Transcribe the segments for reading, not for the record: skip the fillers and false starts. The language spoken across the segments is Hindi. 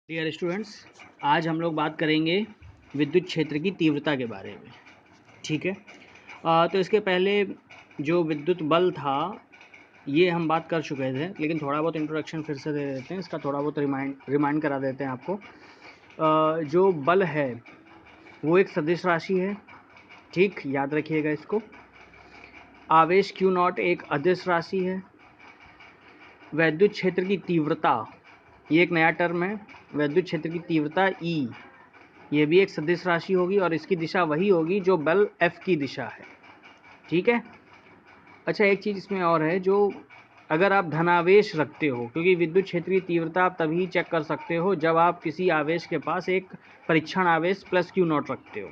डियर स्टूडेंट्स, आज हम लोग बात करेंगे विद्युत क्षेत्र की तीव्रता के बारे में। ठीक है। तो इसके पहले जो विद्युत बल था ये हम बात कर चुके थे, लेकिन थोड़ा बहुत इंट्रोडक्शन फिर से दे देते हैं, इसका थोड़ा बहुत रिमाइंड करा देते हैं आपको। जो बल है वो एक सदिश राशि है। ठीक, याद रखिएगा इसको। आवेश Q0 एक अदिश राशि है। विद्युत क्षेत्र की तीव्रता, ये एक नया टर्म है। विद्युत क्षेत्र की तीव्रता E, ये भी एक सदिश राशि होगी और इसकी दिशा वही होगी जो बल F की दिशा है। ठीक है। अच्छा, एक चीज़ इसमें और है, जो अगर आप धनावेश रखते हो, क्योंकि विद्युत क्षेत्र की तीव्रता आप तभी चेक कर सकते हो जब आप किसी आवेश के पास एक परीक्षण आवेश प्लस Q0 रखते हो।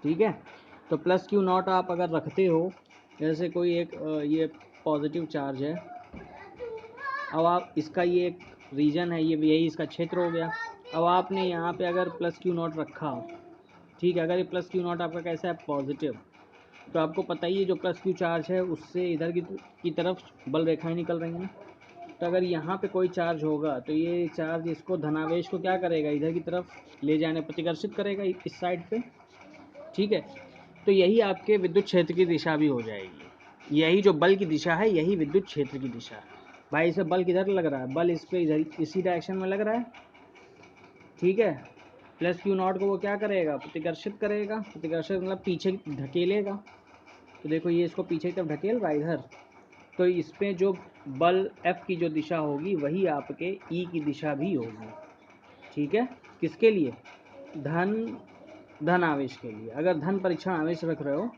ठीक है। तो प्लस Q0 आप अगर रखते हो, जैसे कोई एक ये पॉजिटिव चार्ज है, अब आप इसका ये एक रीजन है, ये यही इसका क्षेत्र हो गया। अब आपने यहाँ पे अगर प्लस Q0 रखा, ठीक है, अगर ये प्लस Q0 आपका कैसा है, पॉजिटिव, तो आपको पता ही है जो प्लस Q चार्ज है उससे इधर की तरफ बल रेखाएं निकल रही हैं। तो अगर यहाँ पे कोई चार्ज होगा तो ये चार्ज इसको धनावेश को क्या करेगा, इधर की तरफ ले जाने प्रतिकर्षित करेगा इस साइड पे। ठीक है। तो यही आपके विद्युत क्षेत्र की दिशा भी हो जाएगी। यही जो बल की दिशा है यही विद्युत क्षेत्र की दिशा है। भाई इसे बल किधर लग रहा है, बल इस पर इधर इसी डायरेक्शन में लग रहा है। ठीक है। प्लस Q0 को वो क्या करेगा, प्रतिकर्षित करेगा। प्रतिकर्षित मतलब पीछे ढकेलेगा। तो देखो ये इसको पीछे की तरफ ढकेल रहा है इधर, तो इस पर जो बल F की जो दिशा होगी वही आपके E की दिशा भी होगी। ठीक है। किसके लिए, धन आवेश के लिए। अगर धन परीक्षण आवेश रख रहे हो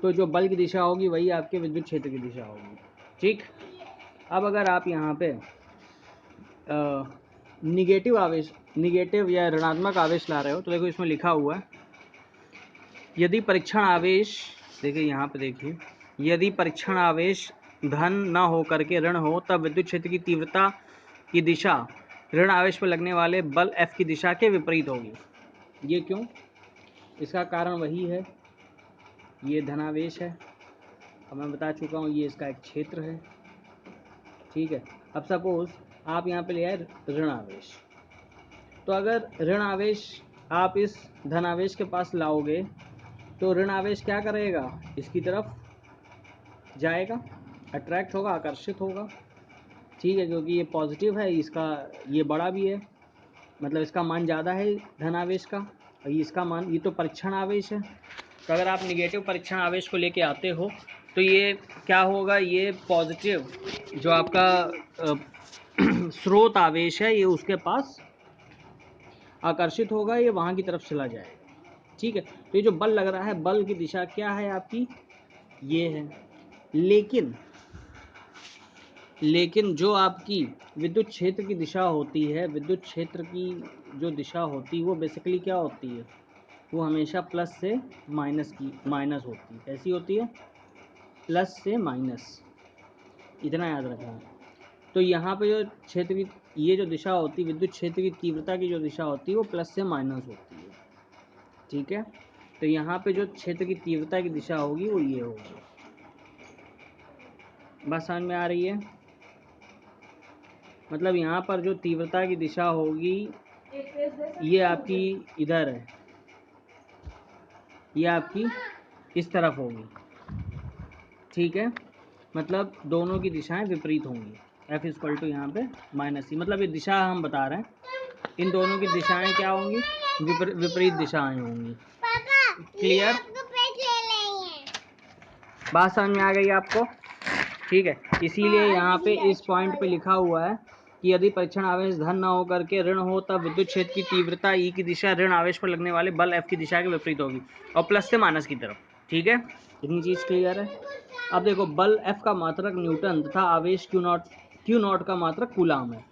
तो जो बल की दिशा होगी वही आपके विद्युत क्षेत्र की दिशा होगी। ठीक। अब अगर आप यहाँ पे निगेटिव या ऋणात्मक आवेश ला रहे हो, तो देखो इसमें लिखा हुआ है, यदि परीक्षण आवेश, देखिए यहाँ पे देखिए, यदि परीक्षण आवेश धन न हो करके ऋण हो, तब विद्युत क्षेत्र की तीव्रता की दिशा ऋण आवेश पर लगने वाले बल F की दिशा के विपरीत होगी। ये क्यों, इसका कारण वही है, ये धनावेश है, अब मैं बता चुका हूँ, ये इसका एक क्षेत्र है। ठीक है। अब सपोज आप यहाँ पे ले आए ऋण आवेश, तो अगर ऋण आवेश आप इस धन आवेश के पास लाओगे तो ऋण आवेश क्या करेगा, इसकी तरफ जाएगा, अट्रैक्ट होगा, आकर्षित होगा। ठीक है, क्योंकि ये पॉजिटिव है, इसका ये बड़ा भी है, मतलब इसका मान ज़्यादा है धन आवेश का, और इसका मान, ये तो परीक्षण आवेश है। तो अगर आप निगेटिव परीक्षण आवेश को लेके आते हो तो ये क्या होगा, ये पॉजिटिव जो आपका स्रोत आवेश है ये उसके पास आकर्षित होगा, ये वहाँ की तरफ चला जाएगा। ठीक है। तो ये जो बल लग रहा है, बल की दिशा क्या है आपकी, ये है। लेकिन जो आपकी विद्युत क्षेत्र की दिशा होती है, विद्युत क्षेत्र की जो दिशा होती है वो बेसिकली क्या होती है, वो हमेशा प्लस से माइनस होती है। कैसी होती है, प्लस से माइनस, इतना याद रखना। तो यहाँ पे जो क्षेत्र की ये जो दिशा होती है, विद्युत क्षेत्र की तीव्रता की जो दिशा होती है वो प्लस से माइनस होती है। ठीक है। तो यहाँ पे जो क्षेत्र की तीव्रता की दिशा होगी वो ये होगी। बात समझ में आ रही है, मतलब यहाँ पर जो तीव्रता की दिशा होगी ये आपकी इधर है, ये आपकी इस तरफ होगी। ठीक है, मतलब दोनों की दिशाएं विपरीत होंगी। F इक्वल टू यहाँ पे -C, मतलब ये दिशा हम बता रहे हैं, इन दोनों की दिशाएं क्या होंगी, विपरीत दिशाएं होंगी। क्लियर, बात समझ में आ गई आपको। ठीक है, इसीलिए यहाँ पे इस पॉइंट पे लिखा हुआ है कि यदि परीक्षण आवेश धन न होकर के ऋण हो, तब विद्युत क्षेत्र की तीव्रता E की दिशा ऋण आवेश पर लगने वाले बल F की दिशा के विपरीत होगी, और प्लस से माइनस की तरफ। ठीक है, इतनी चीज क्लियर है। अब देखो, बल F का मात्रक न्यूटन तथा आवेश Q0 का मात्रक कूलाम है।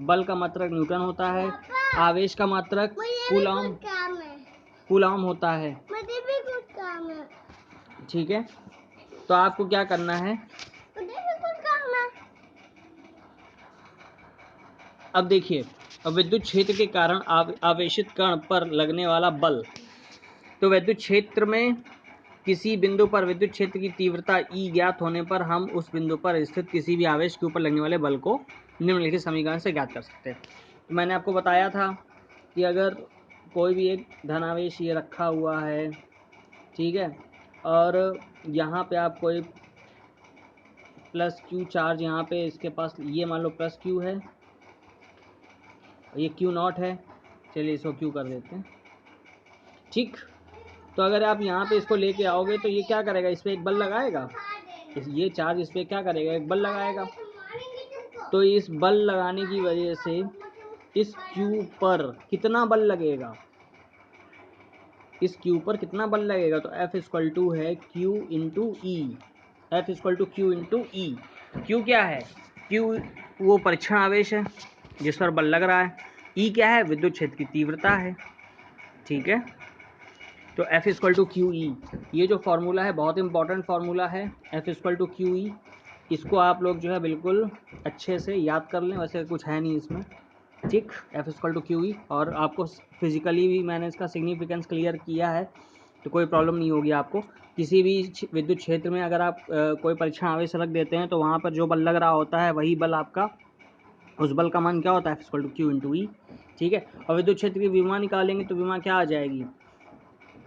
बल का मात्रक न्यूटन होता है, आवेश का मात्रक कूलाम होता है। ठीक है, तो आपको क्या करना है, अब देखिए, अब विद्युत क्षेत्र के कारण आवेशित कण पर लगने वाला बल, तो विद्युत क्षेत्र में किसी बिंदु पर विद्युत क्षेत्र की तीव्रता E ज्ञात होने पर हम उस बिंदु पर स्थित किसी भी आवेश के ऊपर लगने वाले बल को निम्नलिखित समीकरण से ज्ञात कर सकते हैं। तो मैंने आपको बताया था कि अगर कोई भी एक धनावेश ये रखा हुआ है, ठीक है, और यहाँ पे आप कोई प्लस क्यू चार्ज यहाँ पे इसके पास, ये मान लो प्लस क्यू है, ये क्यू नॉट है, चलिए इसको क्यू कर देते हैं, ठीक। तो अगर आप यहाँ पे इसको लेके आओगे तो ये क्या करेगा, इस पर एक बल लगाएगा, ये चार्ज इस पर क्या करेगा, एक बल लगाएगा। तो इस बल लगाने की वजह से इस क्यू पर कितना बल लगेगा, इस क्यू पर कितना बल लगेगा, तो F इक्वल टू है Q into E, F equal to Q into E. Q क्या है, Q वो परीक्षण आवेश है जिस पर बल लग रहा है, E क्या है, विद्युत क्षेत्र की तीव्रता है, ठीक है। तो F equal to Q E, ये जो फॉर्मूला है बहुत इंपॉर्टेंट फार्मूला है, F equal to Q E. इसको आप लोग जो है बिल्कुल अच्छे से याद कर लें, वैसे कुछ है नहीं इसमें, ठीक। F equal to Q E, और आपको फिजिकली भी मैंने इसका सिग्निफिकेंस क्लियर किया है, तो कोई प्रॉब्लम नहीं होगी आपको। किसी भी विद्युत क्षेत्र में अगर आप कोई परीक्षण आवेश रख देते हैं तो वहाँ पर जो बल लग रहा होता है वही बल आपका, उस बल का मान क्या होता है, F equal to Q into E, ठीक है। और विद्युत क्षेत्र की विमा निकालेंगे तो विमा क्या आ जाएगी,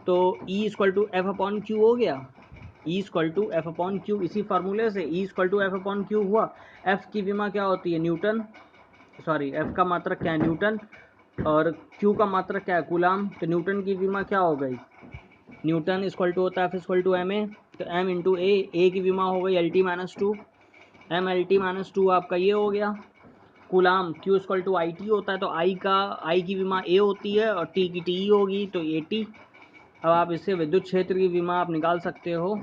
तो E equal to F upon Q हो गया, E equal to F upon Q, इसी फार्मूले से E equal to F upon Q हुआ। F की विमा क्या होती है, न्यूटन, सॉरी F का मात्रक क्या है, न्यूटन, और Q का मात्रक क्या है, कूलाम। तो न्यूटन की विमा क्या हो गई, न्यूटन इक्वल टू होता है F equal to M A, तो एम इंटू ए की विमा हो गई LT minus two, M LT minus two आपका ये हो गया coulomb. Q equal to IT होता है, तो I की विमा A होती है और T की TE होगी, तो AT। अब आप इससे विद्युत क्षेत्र की विमा आप निकाल सकते हो,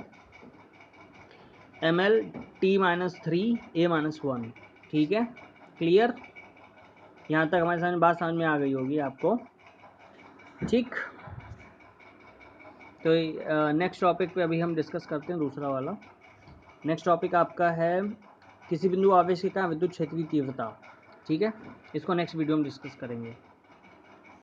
ML T minus three A minus one, ठीक है, क्लियर। यहाँ तक हमारे सामने बात समझ में आ गई होगी आपको, ठीक। तो नेक्स्ट टॉपिक पे अभी हम डिस्कस करते हैं दूसरा वाला। नेक्स्ट टॉपिक आपका है किसी बिंदु आवेश के कारण विद्युत क्षेत्र की तीव्रता, ठीक है। इसको नेक्स्ट वीडियो में डिस्कस करेंगे।